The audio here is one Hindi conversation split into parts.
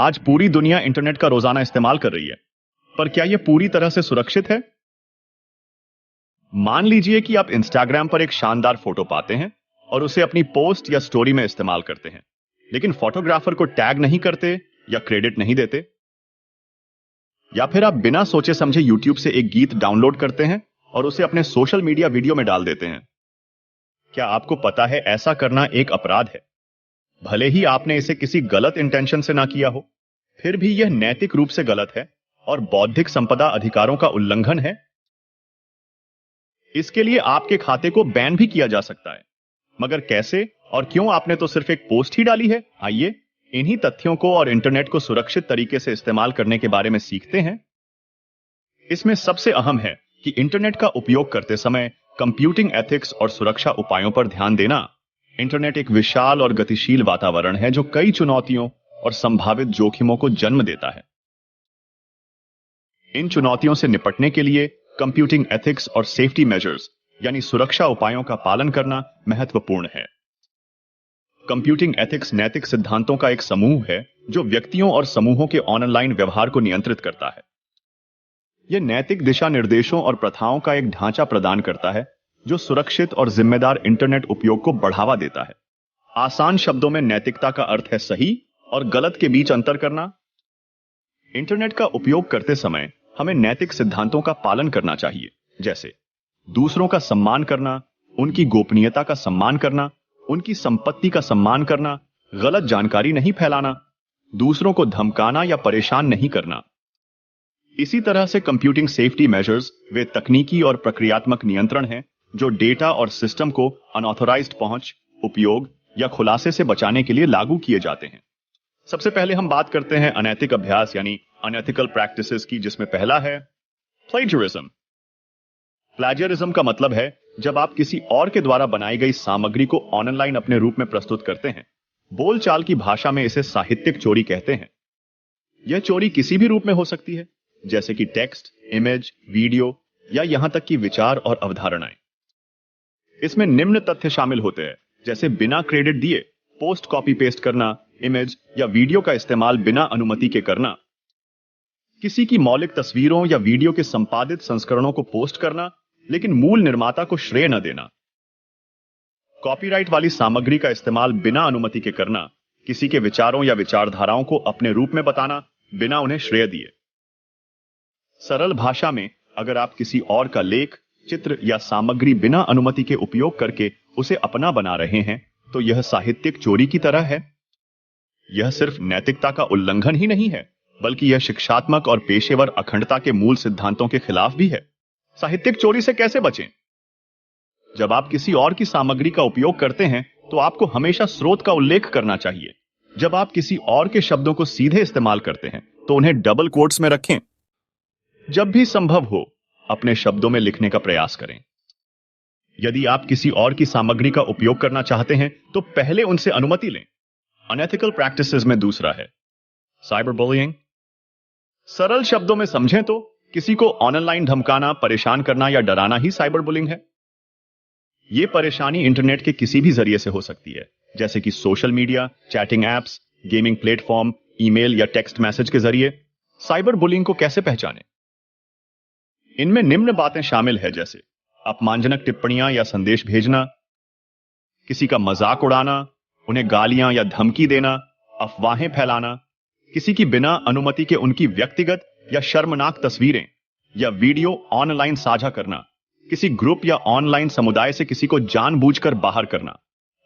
आज पूरी दुनिया इंटरनेट का रोजाना इस्तेमाल कर रही है, पर क्या यह पूरी तरह से सुरक्षित है? मान लीजिए कि आप इंस्टाग्राम पर एक शानदार फोटो पाते हैं और उसे अपनी पोस्ट या स्टोरी में इस्तेमाल करते हैं, लेकिन फोटोग्राफर को टैग नहीं करते या क्रेडिट नहीं देते। या फिर आप बिना सोचे समझे यूट्यूब से एक गीत डाउनलोड करते हैं और उसे अपने सोशल मीडिया वीडियो में डाल देते हैं। क्या आपको पता है ऐसा करना एक अपराध है? भले ही आपने इसे किसी गलत इंटेंशन से ना किया हो, फिर भी यह नैतिक रूप से गलत है और बौद्धिक संपदा अधिकारों का उल्लंघन है। इसके लिए आपके खाते को बैन भी किया जा सकता है। मगर कैसे और क्यों? आपने तो सिर्फ एक पोस्ट ही डाली है। आइए इन्हीं तथ्यों को और इंटरनेट को सुरक्षित तरीके से इस्तेमाल करने के बारे में सीखते हैं। इसमें सबसे अहम है कि इंटरनेट का उपयोग करते समय कंप्यूटिंग एथिक्स और सुरक्षा उपायों पर ध्यान देना। इंटरनेट एक विशाल और गतिशील वातावरण है जो कई चुनौतियों और संभावित जोखिमों को जन्म देता है। इन चुनौतियों से निपटने के लिए कंप्यूटिंग एथिक्स और सेफ्टी मेजर्स यानी सुरक्षा उपायों का पालन करना महत्वपूर्ण है। कंप्यूटिंग एथिक्स नैतिक सिद्धांतों का एक समूह है जो व्यक्तियों और समूहों के ऑनलाइन व्यवहार को नियंत्रित करता है। यह नैतिक दिशा निर्देशों और प्रथाओं का एक ढांचा प्रदान करता है जो सुरक्षित और जिम्मेदार इंटरनेट उपयोग को बढ़ावा देता है। आसान शब्दों में नैतिकता का अर्थ है सही और गलत के बीच अंतर करना। इंटरनेट का उपयोग करते समय हमें नैतिक सिद्धांतों का पालन करना चाहिए, जैसे दूसरों का सम्मान करना, उनकी गोपनीयता का सम्मान करना, उनकी संपत्ति का सम्मान करना, गलत जानकारी नहीं फैलाना, दूसरों को धमकाना या परेशान नहीं करना। इसी तरह से कंप्यूटिंग सेफ्टी मेजर्स वे तकनीकी और प्रक्रियात्मक नियंत्रण हैं जो डेटा और सिस्टम को अनऑथोराइज्ड पहुंच, उपयोग या खुलासे से बचाने के लिए लागू किए जाते हैं। सबसे पहले हम बात करते हैं अनैतिक अभ्यास यानी अनएथिकल प्रैक्टिसेस की, जिसमें पहला है प्लेजरिज्म। प्लेजरिज्म का मतलब है जब आप किसी और के द्वारा बनाई गई सामग्री को ऑनलाइन अपने रूप में प्रस्तुत करते हैं। बोलचाल की भाषा में इसे साहित्यिक चोरी कहते हैं। यह चोरी किसी भी रूप में हो सकती है, जैसे कि टेक्स्ट, इमेज, वीडियो या यहां तक कि विचार और अवधारणाएं। इसमें निम्न तथ्य शामिल होते हैं, जैसे बिना क्रेडिट दिए पोस्ट कॉपी पेस्ट करना, इमेज या वीडियो का इस्तेमाल बिना अनुमति के करना, किसी की मौलिक तस्वीरों या वीडियो के संपादित संस्करणों को पोस्ट करना लेकिन मूल निर्माता को श्रेय न देना, कॉपीराइट वाली सामग्री का इस्तेमाल बिना अनुमति के करना, किसी के विचारों या विचारधाराओं को अपने रूप में बताना बिना उन्हें श्रेय दिए। सरल भाषा में, अगर आप किसी और का लेख, चित्र या सामग्री बिना अनुमति के उपयोग करके उसे अपना बना रहे हैं, तो यह साहित्यिक चोरी की तरह है। यह सिर्फ नैतिकता का उल्लंघन ही नहीं है, बल्कि यह शिक्षात्मक और पेशेवर अखंडता के मूल सिद्धांतों के खिलाफ भी है। साहित्यिक चोरी से कैसे बचें? जब आप किसी और की सामग्री का उपयोग करते हैं, तो आपको हमेशा स्रोत का उल्लेख करना चाहिए। जब आप किसी और के शब्दों को सीधे इस्तेमाल करते हैं, तो उन्हें डबल कोट्स में रखें। जब भी संभव हो, अपने शब्दों में लिखने का प्रयास करें। यदि आप किसी और की सामग्री का उपयोग करना चाहते हैं, तो पहले उनसे अनुमति लें। अनएथिकल प्रैक्टिसेस में दूसरा है साइबर बुलिंग। सरल शब्दों में समझें तो किसी को ऑनलाइन धमकाना, परेशान करना या डराना ही साइबर बुलिंग है। यह परेशानी इंटरनेट के किसी भी जरिए से हो सकती है, जैसे कि social media, chatting apps, gaming platform, email या टेक्स्ट मैसेज के जरिए। साइबर बुलिंग को कैसे पहचानें? इनमें निम्न बातें शामिल है, जैसे अपमानजनक टिप्पणियां या संदेश भेजना, किसी का मजाक उड़ाना, उन्हें गालियां या धमकी देना, अफवाहें फैलाना, किसी की बिना अनुमति के उनकी व्यक्तिगत या शर्मनाक तस्वीरें या वीडियो ऑनलाइन साझा करना, किसी ग्रुप या ऑनलाइन समुदाय से किसी को जानबूझकर बाहर करना,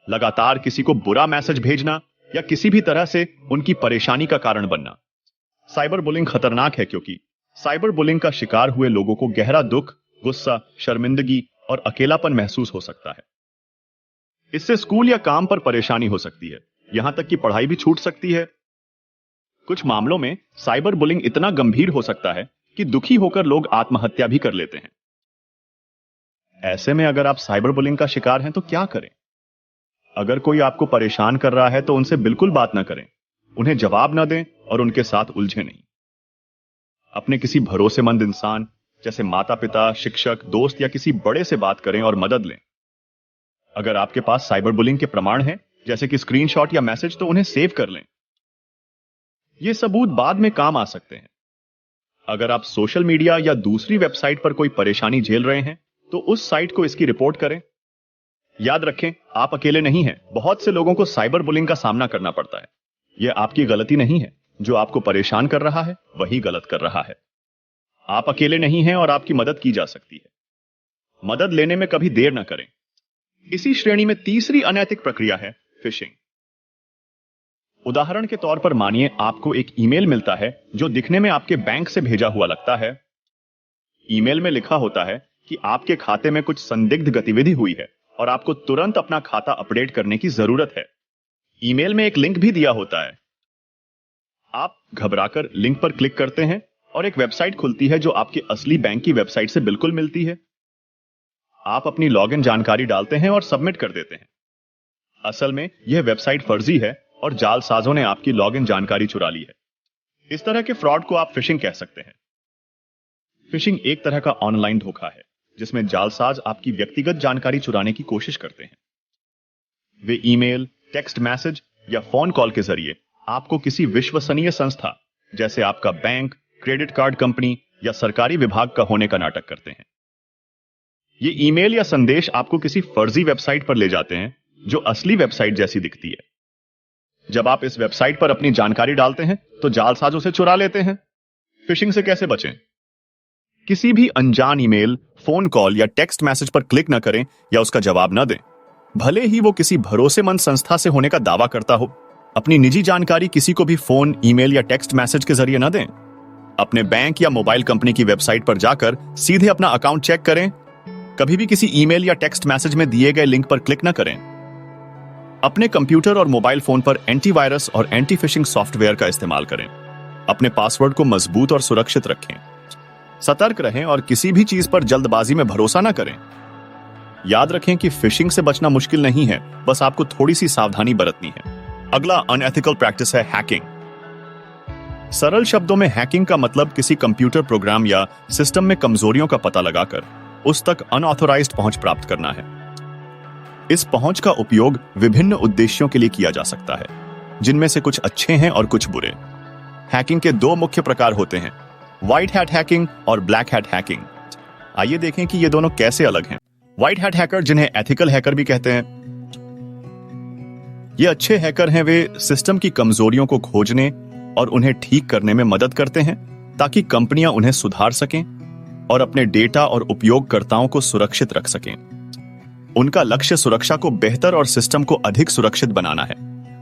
लगातार किसी को बुरा मैसेज भेजना या किसी भी तरह से उनकी परेशानी का कारण बनना। साइबर बुलिंग खतरनाक है क्योंकि साइबर बुलिंग का शिकार हुए लोगों को गहरा दुख, गुस्सा, शर्मिंदगी और अकेलापन महसूस हो सकता है। इससे स्कूल या काम पर परेशानी हो सकती है, यहां तक कि पढ़ाई भी छूट सकती है। कुछ मामलों में साइबर बुलिंग इतना गंभीर हो सकता है कि दुखी होकर लोग आत्महत्या भी कर लेते हैं। ऐसे में अगर आप साइबर बुलिंग का शिकार हैं तो क्या करें? अगर कोई आपको परेशान कर रहा है तो उनसे बिल्कुल बात ना करें, उन्हें जवाब ना दें और उनके साथ उलझे नहीं। अपने किसी भरोसेमंद इंसान जैसे माता पिता, शिक्षक, दोस्त या किसी बड़े से बात करें और मदद लें। अगर आपके पास साइबर बुलिंग के प्रमाण हैं, जैसे कि स्क्रीनशॉट या मैसेज, तो उन्हें सेव कर लें। ये सबूत बाद में काम आ सकते हैं। अगर आप सोशल मीडिया या दूसरी वेबसाइट पर कोई परेशानी झेल रहे हैं तो उस साइट को इसकी रिपोर्ट करें। याद रखें, आप अकेले नहीं हैं। बहुत से लोगों को साइबर बुलिंग का सामना करना पड़ता है। यह आपकी गलती नहीं है। जो आपको परेशान कर रहा है वही गलत कर रहा है। आप अकेले नहीं हैं और आपकी मदद की जा सकती है। मदद लेने में कभी देर न करें। इसी श्रेणी में तीसरी अनैतिक प्रक्रिया है फिशिंग। उदाहरण के तौर पर मानिए आपको एक ईमेल मिलता है जो दिखने में आपके बैंक से भेजा हुआ लगता है। ईमेल में लिखा होता है कि आपके खाते में कुछ संदिग्ध गतिविधि हुई है और आपको तुरंत अपना खाता अपडेट करने की जरूरत है। ईमेल में एक लिंक भी दिया होता है। आप घबराकर लिंक पर क्लिक करते हैं और एक वेबसाइट खुलती है जो आपके असली बैंक की वेबसाइट से बिल्कुल मिलती है। आप अपनी लॉगिन जानकारी डालते हैं और सबमिट कर देते हैं। असल में यह वेबसाइट फर्जी है और जालसाजों ने आपकी लॉगिन जानकारी चुरा ली है। इस तरह के फ्रॉड को आप फिशिंग कह सकते हैं। फिशिंग एक तरह का ऑनलाइन धोखा है जिसमें जालसाज आपकी व्यक्तिगत जानकारी चुराने की कोशिश करते हैं। वे ईमेल, टेक्स्ट मैसेज या फोन कॉल के जरिए आपको किसी विश्वसनीय संस्था जैसे आपका बैंक, क्रेडिट कार्ड कंपनी या सरकारी विभाग का होने का नाटक करते हैं। ये ईमेल या संदेश आपको किसी फर्जी वेबसाइट पर ले जाते हैं जो असली वेबसाइट जैसी दिखती है। जब आप इस वेबसाइट पर अपनी जानकारी डालते हैं तो जालसाज उसे चुरा लेते हैं। फिशिंग से कैसे बचें? किसी भी अनजान ईमेल, फोन कॉल या टेक्स्ट मैसेज पर क्लिक न करें या उसका जवाब न दें, भले ही वो किसी भरोसेमंद संस्था से होने का दावा करता हो। अपनी निजी जानकारी किसी को भी फोन, ईमेल या टेक्स्ट मैसेज के जरिए न दें। अपने बैंक या मोबाइल कंपनी की वेबसाइट पर जाकर सीधे अपना अकाउंट चेक करें। कभी भी किसी ईमेल या टेक्स्ट मैसेज में दिए गए लिंक पर क्लिक न करें। अपने कंप्यूटर और मोबाइल फोन पर एंटीवायरस और एंटी फिशिंग सॉफ्टवेयर का इस्तेमाल करें। अपने पासवर्ड को मजबूत और सुरक्षित रखें। सतर्क रहें और किसी भी चीज पर जल्दबाजी में भरोसा न करें। याद रखें कि फिशिंग से बचना मुश्किल नहीं है, बस आपको थोड़ी सी सावधानी बरतनी है। अगला अनएथिकल प्रैक्टिस है हैकिंग। सरल शब्दों में हैकिंग का मतलब किसी कंप्यूटर प्रोग्राम या सिस्टम में कमजोरियों का पता लगाकर उस तक अनऑथोराइज्ड पहुंच प्राप्त करना है। इस पहुंच का उपयोग विभिन्न उद्देश्यों के लिए किया जा सकता है, जिनमें से कुछ अच्छे हैं और कुछ बुरे। हैकिंग के दो मुख्य प्रकार होते हैं, व्हाइट हैट हैकिंग और ब्लैक हैट हैकिंग। आइए देखें कि ये दोनों कैसे अलग हैं। व्हाइट हैट हैकर, जिन्हें एथिकल हैकर भी कहते हैं, ये अच्छे हैकर हैं। वे सिस्टम की कमजोरियों को खोजने और उन्हें ठीक करने में मदद करते हैं ताकि कंपनियां उन्हें सुधार सकें और अपने डेटा और उपयोगकर्ताओं को सुरक्षित रख सकें। उनका लक्ष्य सुरक्षा को बेहतर और सिस्टम को अधिक सुरक्षित बनाना है।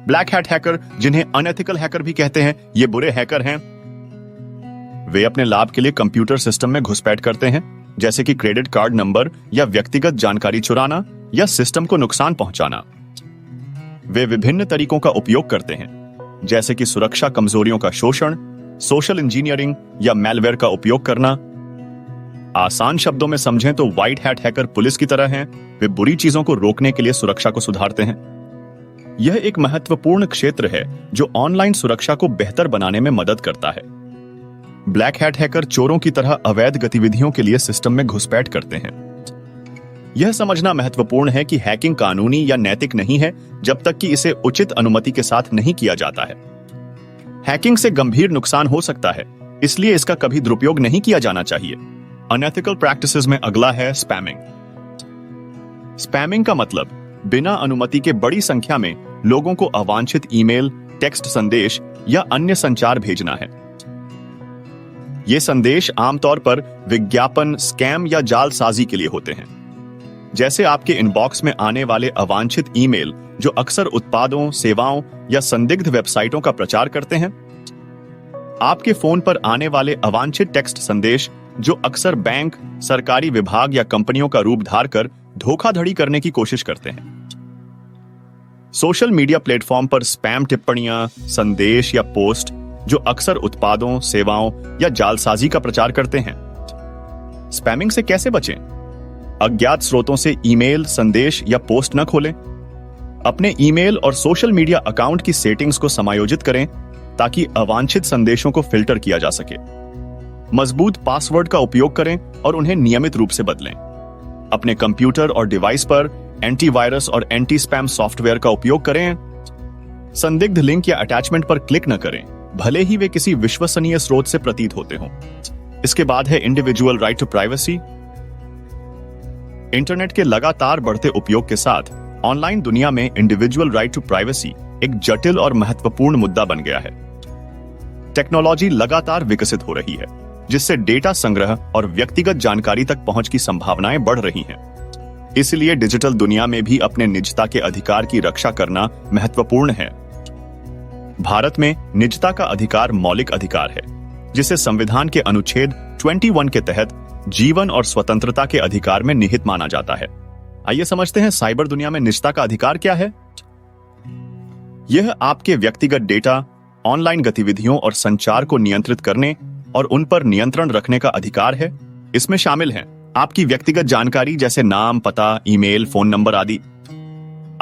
ब्लैक हैट हैकर, जिन्हें अनएथिकल हैकर भी कहते हैं, ये बुरे हैकर हैं। वे अपने लाभ के लिए कंप्यूटर सिस्टम में घुसपैठ करते हैं, जैसे कि क्रेडिट कार्ड नंबर या व्यक्तिगत जानकारी चुराना या सिस्टम को नुकसान पहुंचाना। वे विभिन्न तरीकों का उपयोग करते हैं, जैसे कि सुरक्षा कमजोरियों का शोषण, सोशल इंजीनियरिंग या मैलवेयर का उपयोग करना। आसान शब्दों में समझें तो व्हाइट हैट हैकर पुलिस की तरह हैं। वे बुरी चीजों को रोकने के लिए सुरक्षा को सुधारते हैं। यह एक महत्वपूर्ण क्षेत्र है जो ऑनलाइन सुरक्षा को बेहतर बनाने में मदद करता है। ब्लैक हैट हैकर चोरों की तरह अवैध गतिविधियों के लिए सिस्टम में घुसपैठ करते हैं। यह समझना महत्वपूर्ण है कि हैकिंग कानूनी या नैतिक नहीं है जब तक कि इसे उचित अनुमति के साथ नहीं किया जाता है। हैकिंग से गंभीर नुकसान हो सकता है, इसलिए इसका कभी दुरुपयोग नहीं किया जाना चाहिए। अनएथिकल प्रैक्टिसेस में अगला है स्पैमिंग। स्पैमिंग का मतलब बिना अनुमति के बड़ी संख्या में लोगों को अवांछित ईमेल, टेक्स्ट संदेश या अन्य संचार भेजना है। ये संदेश आमतौर पर विज्ञापन, स्कैम या जालसाजी के लिए होते हैं। जैसे आपके इनबॉक्स में आने वाले अवांछित ईमेल जो अक्सर उत्पादों, सेवाओं या संदिग्ध वेबसाइटों का प्रचार करते हैं। आपके फोन पर आने वाले अवांछित टेक्स्ट संदेश जो अक्सर बैंक, सरकारी विभाग या कंपनियों का रूप धार कर धोखाधड़ी करने की कोशिश करते हैं। सोशल मीडिया प्लेटफॉर्म पर स्पैम टिप्पणियां, संदेश या पोस्ट जो अक्सर उत्पादों, सेवाओं या जालसाजी का प्रचार करते हैं। स्पैमिंग से कैसे बचें? अज्ञात स्रोतों से ईमेल, संदेश या पोस्ट न खोलें। अपने ईमेल और सोशल मीडिया अकाउंट की सेटिंग्स को समायोजित करें ताकि अवांछित संदेशों को फिल्टर किया जा सके। मजबूत पासवर्ड का उपयोग करें और उन्हें नियमित रूप से बदलें। अपने कंप्यूटर और डिवाइस पर एंटीवायरस और एंटी स्पैम सॉफ्टवेयर का उपयोग करें। संदिग्ध लिंक या अटैचमेंट पर क्लिक न करें भले ही वे किसी विश्वसनीय स्रोत से प्रतीत होते हों। इसके बाद है individual right to privacy. Internet के लगातार बढ़ते उपयोग के साथ ऑनलाइन दुनिया में इंडिविजुअल राइट टू प्राइवेसी एक जटिल और महत्वपूर्ण मुद्दा बन गया है। टेक्नोलॉजी लगातार विकसित हो रही है, जिससे डेटा संग्रह और व्यक्तिगत जानकारी तक पहुंच की संभावनाएं बढ़ रही हैं। इसलिए डिजिटल दुनिया में भी अपने निजता के अधिकार की रक्षा करना महत्वपूर्ण है। भारत में निजता का अधिकार मौलिक अधिकार है, जिसे संविधान के अनुच्छेद 21 के तहत जीवन और स्वतंत्रता के अधिकार में निहित माना जाता है। आइए समझते हैं साइबर दुनिया में निजता का अधिकार क्या है। यह आपके व्यक्तिगत डेटा, ऑनलाइन गतिविधियों और संचार को नियंत्रित करने और उन पर नियंत्रण रखने का अधिकार है। इसमें शामिल हैं आपकी व्यक्तिगत जानकारी जैसे नाम, पता, ईमेल, फोन नंबर आदि।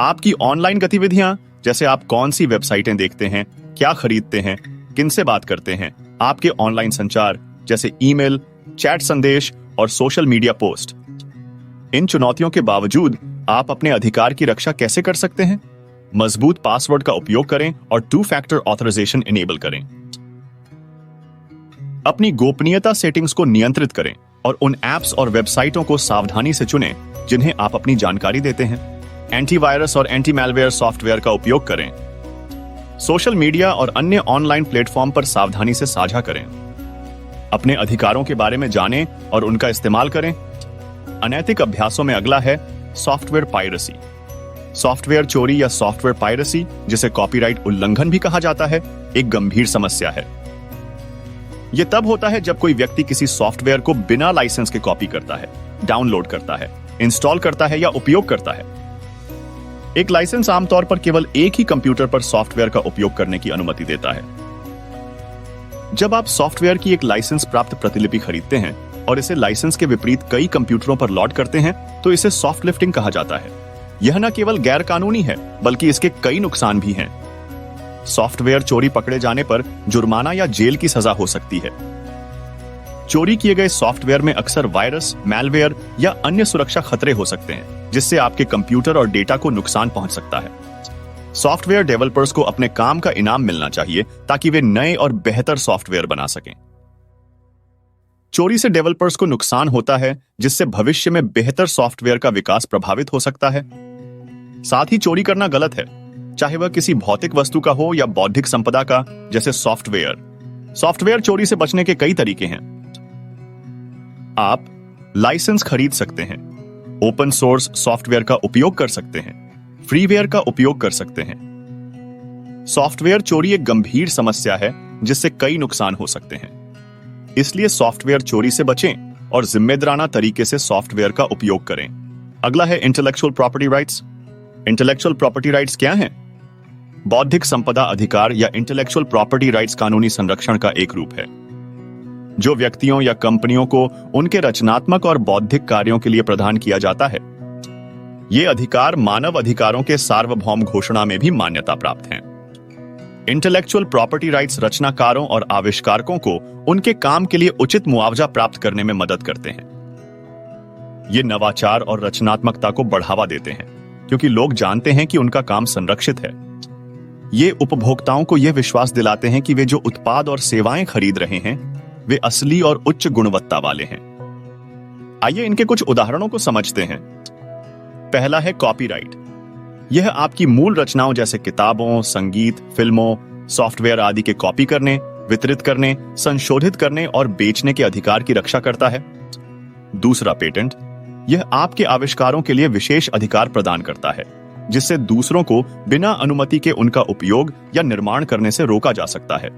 आपकी ऑनलाइन गतिविधियां जैसे आप कौन सी वेबसाइटें देखते हैं, क्या खरीदते हैं, किनसे बात करते हैं। आपके ऑनलाइन संचार जैसे ईमेल, चैट संदेश और सोशल मीडिया पोस्ट। इन चुनौतियों के बावजूद आप अपने अधिकार की रक्षा कैसे कर सकते हैं? मजबूत पासवर्ड का उपयोग करें और 2 फैक्टर ऑथराइजेशन इनेबल करें। अपनी गोपनीयता सेटिंग्स को नियंत्रित करें और उन ऐप्स और वेबसाइटों को सावधानी से चुनें जिन्हें आप अपनी जानकारी देते हैं। एंटीवायरस और एंटी मैलवेयर सॉफ्टवेयर का उपयोग करें। सोशल मीडिया और अन्य ऑनलाइन प्लेटफॉर्म पर सावधानी से साझा करें। अपने अधिकारों के बारे में जानें और उनका इस्तेमाल करें। अनैतिक अभ्यासों में अगला है सॉफ्टवेयर पायरेसी। सॉफ्टवेयर चोरी या सॉफ्टवेयर पायरेसी, जिसे कॉपीराइट उल्लंघन भी कहा जाता है, एक गंभीर समस्या है। यह तब होता है जब कोई व्यक्ति किसी सॉफ्टवेयर को बिना लाइसेंस के कॉपी करता है, डाउनलोड करता है, इंस्टॉल करता है या उपयोग करता है। एक लाइसेंस आमतौर पर केवल एक ही कंप्यूटर पर सॉफ्टवेयर का उपयोग करने की अनुमति देता है। जब आप सॉफ्टवेयर की एक लाइसेंस प्राप्त प्रतिलिपि खरीदते हैं और इसे लाइसेंस के विपरीत कई कंप्यूटरों पर लॉट करते हैं, तो इसे सॉफ्ट लिफ्टिंग कहा जाता है। यह न केवल गैर कानूनी है, बल्कि इसके कई नुकसान भी हैं। सॉफ्टवेयर चोरी पकड़े जाने पर जुर्माना या जेल की सजा हो सकती है। चोरी किए गए सॉफ्टवेयर में अक्सर वायरस, मैलवेयर या अन्य सुरक्षा खतरे हो सकते हैं, जिससे आपके कंप्यूटर और डेटा को नुकसान पहुंच सकता है। सॉफ्टवेयर डेवलपर्स को अपने काम का इनाम मिलना चाहिए ताकि वे नए और बेहतर सॉफ्टवेयर बना सकें। चोरी से डेवलपर्स को नुकसान होता है, जिससे भविष्य में बेहतर सॉफ्टवेयर का विकास प्रभावित हो सकता है। साथ ही चोरी करना गलत है, चाहे वह किसी भौतिक वस्तु का हो या बौद्धिक संपदा का, जैसे सॉफ्टवेयर। सॉफ्टवेयर चोरी से बचने के कई तरीके हैं। आप लाइसेंस खरीद सकते हैं, ओपन सोर्स सॉफ्टवेयर का उपयोग कर सकते हैं, फ्रीवेयर का उपयोग कर सकते हैं। सॉफ्टवेयर चोरी एक गंभीर समस्या है जिससे कई नुकसान हो सकते हैं। इसलिए सॉफ्टवेयर चोरी से बचें और जिम्मेदाराना तरीके से सॉफ्टवेयर का उपयोग करें। अगला है intellectual property rights. Intellectual property rights क्या हैं? बौद्धिक संपदा अधिकार या इंटेलेक्चुअल प्रॉपर्टी राइट्स कानूनी संरक्षण का एक रूप है, जो व्यक्तियों या कंपनियों को उनके रचनात्मक और बौद्धिक कार्यों के लिए प्रदान किया जाता है। ये अधिकार मानव अधिकारों के सार्वभौम घोषणा में भी मान्यता प्राप्त हैं। इंटेलेक्चुअल प्रॉपर्टी राइट्स रचनाकारों और आविष्कारकों को उनके काम के लिए उचित मुआवजा प्राप्त करने में मदद करते हैं। ये नवाचार और रचनात्मकता को बढ़ावा देते हैं, क्योंकि लोग जानते हैं कि उनका काम संरक्षित है। ये उपभोक्ताओं को यह विश्वास दिलाते हैं कि वे जो उत्पाद और सेवाएं खरीद रहे हैं, वे असली और उच्च गुणवत्ता वाले हैं। आइए इनके कुछ उदाहरणों को समझते हैं। पहला है कॉपीराइट। यह आपकी मूल रचनाओं जैसे किताबों, संगीत, फिल्मों, सॉफ्टवेयर आदि के कॉपी करने, वितरित करने, संशोधित करने और बेचने के अधिकार की रक्षा करता है। दूसरा पेटेंट। यह आपके आविष्कारों के लिए विशेष अधिकार प्रदान करता है, जिससे दूसरों को बिना अनुमति के उनका उपयोग या निर्माण करने से रोका जा सकता है।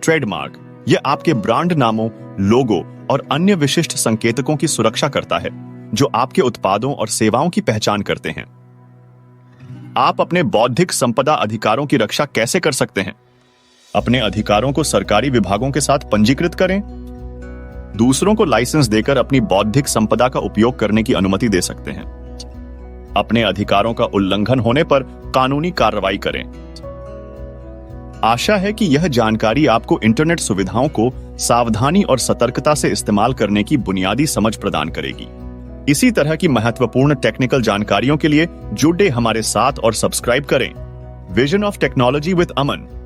ट्रेडमार्क। यह आपके ब्रांड नामों, लोगो और अन्य विशिष्ट संकेतकों की सुरक्षा करता है, जो आपके उत्पादों और सेवाओं की पहचान करते हैं। आप अपने बौद्धिक संपदा अधिकारों की रक्षा कैसे कर सकते हैं? अपने अधिकारों को सरकारी विभागों के साथ पंजीकृत करें। दूसरों को लाइसेंस देकर अपनी बौद्धिक संपदा का उपयोग करने की अनुमति दे सकते हैं। अपने अधिकारों का उल्लंघन होने पर कानूनी कार्रवाई करें। आशा है कि यह जानकारी आपको इंटरनेट सुविधाओं को सावधानी और सतर्कता से इस्तेमाल करने की बुनियादी समझ प्रदान करेगी। इसी तरह की महत्वपूर्ण टेक्निकल जानकारियों के लिए जुड़े हमारे साथ और सब्सक्राइब करें। Vision of technology with Aman.